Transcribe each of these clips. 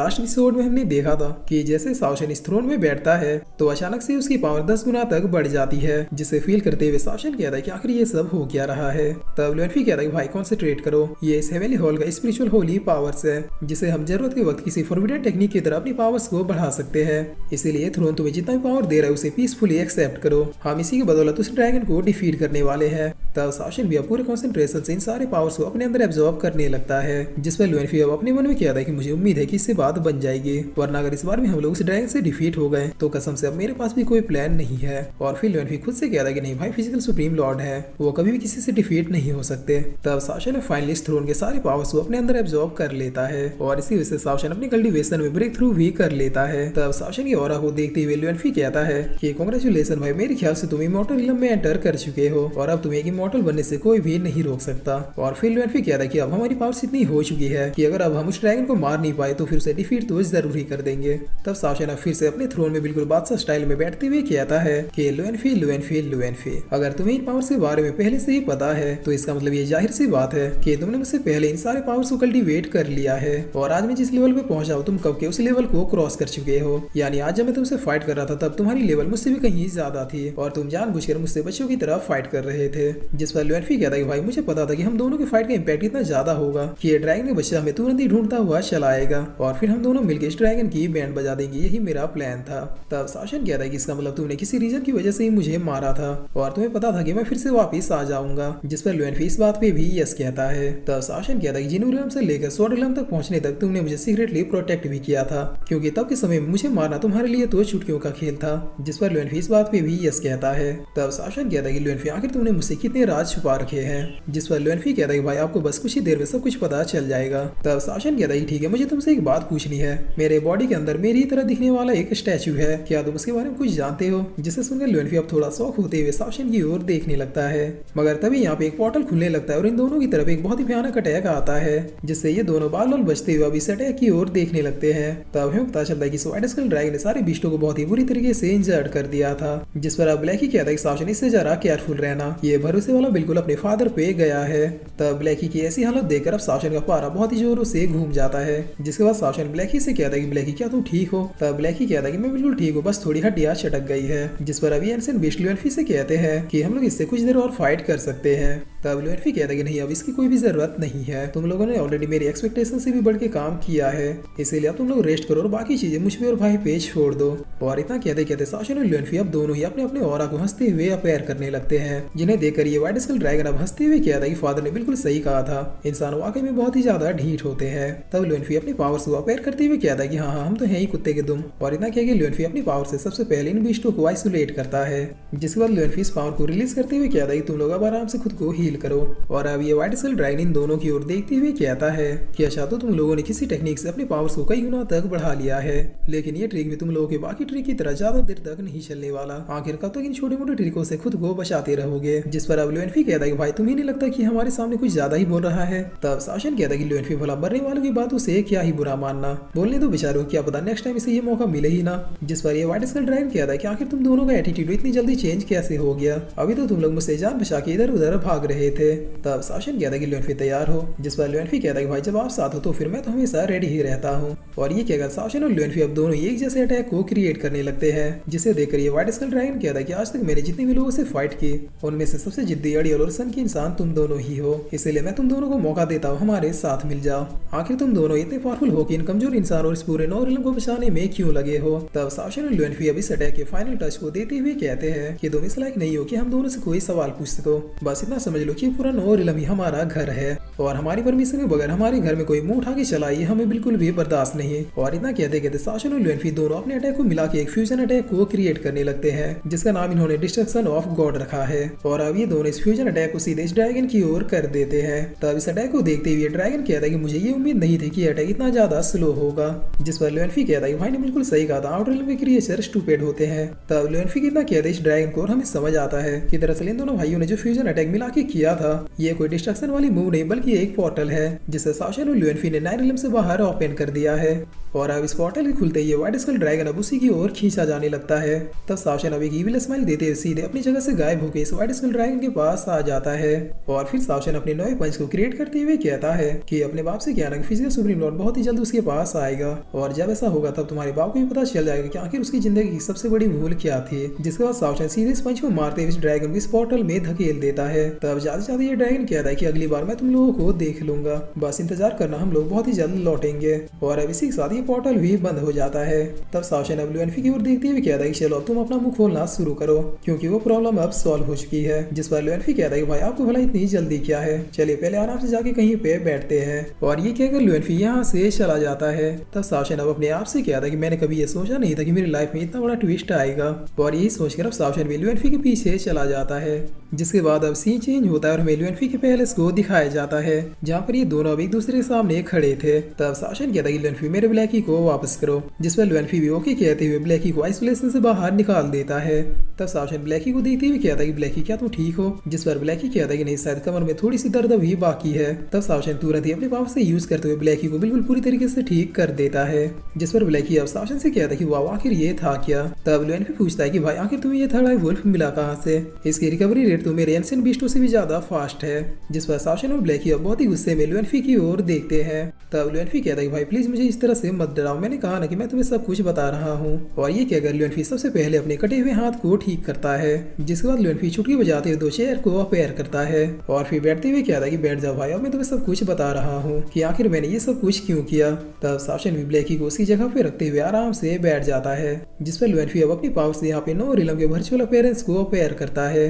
Last episode में हमने देखा था कि जैसे साओशन इस थ्रोन में बैठता है तो अचानक से उसकी पावर 10 गुना तक बढ़ जाती है, जिसे फील करते हुए साओशन कहता है कि आखिर ये सब हो क्या रहा है। तब लुनफी कहता है कि भाई कॉन्सेंट्रेट करो, ये इस हेवनली हॉल का स्पिरिचुअल होली पावर्स है, जिसे हम जरूरत के वक्त किसी फॉरबिडन टेक्निक की तरह अपनी पावर्स को बढ़ा सकते हैं। इसीलिए थ्रोन तुम्हें जितना भी पावर दे रहा है उसे पीसफुली एक्सेप्ट करो, हम इसी की बदौलत उस ड्रैगन को डिफीट करने वाले हैं। तब साओशन भी अब पूरे कॉन्सेंट्रेशन से इन सारे पावर्स को अपने अंदर एब्जॉर्ब करने लगता है, जिस पर लुनफी अब अपने मन में कहता है कि मुझे उम्मीद है कि इससे बात बन जाएगी, वरना अगर इस बार में हम लोग उस ड्रैगन से डिफीट हो गए तो कसम से अब मेरे पास भी कोई प्लान नहीं है। और फिर लुनफी खुद से कहता है कि नहीं भाई, फिजिकल सुप्रीम लॉर्ड है, वो कभी भी किसी से डिफीट नहीं हो सकते। तब साओशन फाइनली इस थ्रोन के सारे पावर्स को अपने अंदर एब्जॉर्ब कर लेता है और इसी वजह से साओशन अपने कल्टीवेशन में ब्रेक थ्रू भी कर लेता है। तब साओशन की ऑरा को देखते हुए लुनफी कहता है कि कांग्रेचुलेशन भाई, मेरे ख्याल से तुम इमॉर्टल रिलम में एंटर कर चुके हो और अब तुम्हें एक इमॉर्टल बनने से कोई भी नहीं रोक सकता। और फिर लुनफी कहता है कि अब हमारी पावर्स इतनी हो चुकी है कि अगर अब हम उस ड्रैगन को मार नहीं पाए तो फिर उसे डिफीट तो जरूर ही कर देंगे। तब साओशन फिर से अपने थ्रोन में बिल्कुल बादशाह स्टाइल में बैठते हुए कहता है कि लुनफी लुनफी लुनफी, अगर तुम्हें इन पावर्स के बारे में पहले से ही पता है तो इसका मतलब ये जाहिर सी बात है कि तुमने मुझसे पहले इन सारे पावर्स को कल्टीवेट कर लिया है और आज मैं जिस लेवल पे पहुंचा हूं तुम कब के उस लेवल को क्रॉस कर चुके हो। यानी आज जब मैं तुमसे फाइट कर रहा था तब तुम्हारी लेवल मुझसे भी कहीं ज्यादा थी और तुम जानबूझकर मुझसे बच्चों की तरह फाइट कर रहे थे। जिस पर लुनफी कहता है कि भाई, मुझे पता था कि हम दोनों की फाइट का इम्पैक्ट इतना ज्यादा होगा कि ये ड्रैगन का बच्चा हमें तुरंत ही ढूंढता हुआ चला आएगा और फिर हम दोनों मिलकर इस ड्रैगन की बैंड बजा देंगे, यही मेरा प्लान था। तब साओशन कहता है कि इसका मतलब तुमने किसी रीजन की वजह से ही मुझे मारा था और तुम्हें पता था कि मैं फिर से वापस आ जाऊंगा। जिस पर लुनफी इस बात पे भी यस कहता है। तब साओशन कहता है कि जिनू रिलम से लेकर स्वॉर्ड रिलम तक पहुंचने तक तुमने मुझे सीक्रेटली प्रोटेक्ट भी किया था, क्योंकि तब के समय में मुझे मारना तुम्हारे लिए तो चुटकियों का खेल था। जिस पर लुनफी इस बात पे भी यस कहता है। तब साओशन कहता है कि लुनफी, आखिर तुमने मुझसे कितने राज छुपा रखे हैं। जिस पर लुनफी कहता है कि भाई, आपको बस कुछ ही देर में सब कुछ पता चल जाएगा। तब साओशन कहता है कि ठीक है, मुझे तुमसे एक बात पूछनी है। मेरे बॉडी के अंदर मेरी तरह दिखने वाला एक स्टैचू है, क्या तुम उसके बारे में कुछ जानते हो? जिसे सुनकर लुनफी अब थोड़ा शौक होते हुए साओशन की ओर देखने लगता है, मगर तभी यहाँ पे एक पोर्टल खुलने लगता है और इन दोनों की तरफ एक बहुत ही भयानक अटैक आता है, जिससे ये दोनों बाल बाल बचते हुए अब इस अटैक की ओर देखने लगते हैं। तब हमें पता चलता है कि व्हाइट स्कल ड्रैगन ने सारे बीस्टों को बहुत ही बुरी तरीके से इंजर्ड कर दिया था। जिस पर अब ब्लैकी कहता है कि साओशन, इससे जरा केयरफुल रहना, ये भरोसे वाला बिल्कुल अपने फादर पे गया है। तब ब्लैकी की ऐसी हालत देखकर अब साओशन का पारा बहुत ही जोरों से घूम जाता है। जिसके बाद साओशन ब्लैकी से कहता है कि ब्लैकी, क्या तुम ठीक हो? तब ब्लैकी कहता है कि मैं बिल्कुल ठीक हूँ, बस थोड़ी हड्डियां चटक गई है। जिस पर अभी एंसेंट बीस्ट लुनफी से कहते हैं कि हम लोग इससे कुछ देर और फाइट कर सकते हैं। तब लुनफी कहता है कि नहीं, अब इसकी कोई भी जरूरत नहीं है, तुम लोगों ने ऑलरेडी मेरी एक्सपेक्टेशन से भी बढ़ के काम किया है, इसीलिए अब तुम लोग रेस्ट करो और बाकी चीजें मुझ पे और भाई पे छोड़ दो। और इतना कहते कहते साओशन और लुनफी अब दोनों ही अपने अपने ऑरा को हंसते हुए अपेयर करने लगते हैं, जिन्हें देखकर ये व्हाइट स्कल ड्रैगन अब हंसते हुए कहता है कि फादर ने बिल्कुल सही कहा था, इंसान वाकई में बहुत ही ज्यादा ढीठ होते हैं। तब लुनफी अपनी पावर्स को अपेयर करते हुए कहता है कि हाँ हम तो हैं ही कुत्ते के दुम। और इतना कह के लुनफी अपनी पावर से सबसे पहले इन बीस्टों को आइसोलेट करता है, जिसके बाद लुनफी इस पावर को रिलीज करते हुए कहता है कि तुम लोग अब आराम से खुद को हील करो। और अब ये व्हाइट स्कल ड्रैगन इन दोनों की ओर देखते हुए कहता है कि अच्छा, तो तुम लोगों ने किसी टेक्निक से अपनी पावर्स को कई गुना तक बढ़ा लिया है, लेकिन ये ट्रिक भी तुम लोगों के बाकी ट्रिक की तरह ज्यादा देर तक नहीं चलने वाला। आखिर कब तक इन छोटे मोटे ट्रिकों से खुद को बचाते रहोगे? जिस पर अब लुनफी कहता है कि भाई, तुम्हें नहीं लगता कि हमारे सामने कुछ ज्यादा ही बोल रहा है? तब साओशन कहता है कि लुनफी, भला मरने वालों की बातों से क्या ही बुरा मानना, बोलने दो बेचारों, क्या पता नेक्स्ट टाइम इसे ये मौका मिले ही ना। जिस पर ये व्हाइट स्कल ड्रैगन कहता है कि आखिर तुम दोनों का एटीट्यूड इतनी जल्दी चेंज कैसे हो गया? अभी तो तुम लोग मुझसे जान बचा के इधर उधर भाग रहे थे। तब साओशन कहता है कि लुनफी तैयार हो। जिस पर लुनफी कहता है कि भाई, जब आप साथ हो तो फिर मैं तो हमेशा रेडी ही रहता हूँ। और ये कहकर साओशन और लुनफी अब दोनों एक जैसे अटैक को क्रिएट करने लगते हैं, जिसे देखकर ये व्हाइट स्कल ड्रैगन कहता है कि आज तक मैंने जितने भी लोगों से फाइट की उनमें से सबसे जिद्दी, अड़ियल और सन की इंसान तुम दोनों ही हो, इसलिए मैं तुम दोनों को मौका देता हूँ, हमारे साथ मिल जाओ। आखिर तुम दोनों इतने पावरफुल हो कि इन कमजोर इंसान और इस पूरे नौ रिलम को बचाने में क्यों लगे हो? तब साओशन और लुनफी अब इस अटैक के फाइनल टच को देते हुए कहते हैं कि तुम इस लायक नहीं हो कि हम दोनों से कोई सवाल पूछ सको, बस इतना समझ लो कि पूरा नौ रिलम ही हमारा घर है और हमारी परमिशन के बगैर हमारे घर में कोई मुंह उठा के चला ये हमें बिल्कुल भी बर्दाश्त नहीं। और इतना कहते कहते साओशन और लुनफी दोनों अपने अटैक को मिला के एक फ्यूजन अटैक को क्रिएट करने लगते हैं, जिसका नाम इन्होंने डिस्ट्रक्शन ऑफ गॉड रखा है। और अब ये दोनों इस फ्यूजन अटैक को सीधे इस ड्रैगन की ओर कर देते हैं। तब इस अटैक को देखते हुए ड्रैगन कहता है कि मुझे ये उम्मीद नहीं थी कि अटैक इतना ज्यादा स्लो होगा। जिस पर लुनफी कहता है कि भाई ने बिल्कुल सही कहा था, आउटर रिलम के क्रिएचर स्टूपिड होते हैं। तब लुनफी कितना कहते इस ड्रैगन को और हमें समझ आता है कि दरअसल इन दोनों भाइयों ने जो फ्यूजन अटैक मिला के किया था ये कोई डिस्ट्रक्शन वाली मूव नहीं बल्कि एक पोर्टल है, जिसे साओशन और लुनफी ने नाइन रिलम से बाहर ओपन कर दिया है। और अब इस पोर्टल के खुलते ही व्हाइट स्कल ड्रैगन अब उसी की ओर खींचा जाने लगता है। तब सावशन अब एक इविल स्माइल देते हुए सीधे अपनी जगह से गायब होकर इस व्हाइट स्कल ड्रैगन के पास आ जाता है। और फिर सावशन अपने नए पंच को क्रिएट करते हुए कहता है कि अपने बाप से कहना कि फिजिकल सुप्रीम लॉर्ड बहुत ही जल्द उसके पास आएगा, और जब ऐसा होगा तब तुम्हारे बाप को भी पता चल जाएगा कि आखिर उसकी जिंदगी की सबसे बड़ी भूल क्या थी। जिसके बाद सावशन सीधे इस पंच को मारते हुए इस ड्रैगन को इस पोर्टल में धकेल देता है। तब ज्यादा से ज्यादा ये ड्रैगन कहता है कि अगली बार मैं तुम लोगों को देख लूंगा, बस इंतजार करना, हम लोग बहुत ही जल्द लौटेंगे। और अब इसी के साथ ये पोर्टल भी बंद हो जाता है। तब सावशन अब लुएनफी की ओर देखते हुए कहता है कि चलो अब तुम अपना मुंह खोलना शुरू करो, क्योंकि वो प्रॉब्लम अब सॉल्व हो चुकी है। जिस पर लुएनफी कहता है कि भाई आपको भला इतनी जल्दी क्या है, चलिए पहले आराम से जाके कहीं पे बैठते हैं। और ये कहकर लुएनफी यहाँ से चला जाता है। तब सावशन अब अपने आप से कहता है कि मैंने कभी ये सोचा नहीं था कि मेरी लाइफ में इतना बड़ा ट्विस्ट आएगा। और यही सोचकर अब सावशन भी लुएनफी के पीछे चला जाता है। जिसके बाद अब सीन चेंज होता है और हमें लुएनफी के पैलेस को दिखाया जाता है, जहाँ पर ये दोनों अब एक दूसरे के सामने खड़े थे। तब सावशन कहता है कि लुएनफी मेरे ब्लैकी को वापस करो, जिस पर लुएनफी भी ओके कहते हुए ब्लैकी को आइसोलेशन से बाहर निकाल देता है। तब सावशन ब्लैकी को देखते हुए कहता है कि ब्लैकी क्या तुम ठीक हो, जिस पर ब्लैकी कहता है कि नहीं, शायद कमर में थोड़ी सी दर्द भी बाकी है। तब सावशन तुरंत ही अपने पावर से यूज करते हुए ब्लैकी को बिल्कुल पूरी तरीके से ठीक कर देता है। जिस पर ब्लैकी अब सावशन से कहता है कि वाह आखिर ये था क्या। तब लुएनफी पूछता है कि भाई आखिर तुम्हें ये थर्ड आई वुल्फ मिला कहाँ से, इसकी रिकवरी रेट तो मेरे एंशिएंट बीस्टों से भी ज्यादा फास्ट है। जिस पर सावशन और ब्लैकी अब बहुत ही गुस्से में लुएनफी की ओर देखते हैं। तब लुएनफी कहता है कि भाई प्लीज मुझे इस तरह से मत डराओ, मैंने कहा ना कि मैं तुम्हें सब कुछ बता रहा हूँ। और ये कहकर लुएनफी सबसे पहले अपने कटे हुए हाथ को ठीक करता है। जिसके बाद लुएनफी चुटकी बजाते हुए दो चेयर को अपेयर करता है और फिर बैठते हुए कहता है कि बैठ जाओ भाई, अब मैं तुम्हें सब कुछ बता रहा हूँ कि आखिर मैंने ये सब कुछ क्यों किया। तब सावशन भी ब्लैकी को उसकी जगह पे रखते हुए आराम से बैठ जाता है। जिस पर लुएनफी अब अपनी पावर से यहाँ पे नो रिलम के वर्चुअल अपीयरेंस को अपेयर करता है।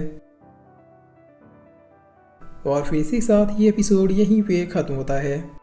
और फिर इसी के साथ ये एपिसोड यहीं पे खत्म होता है।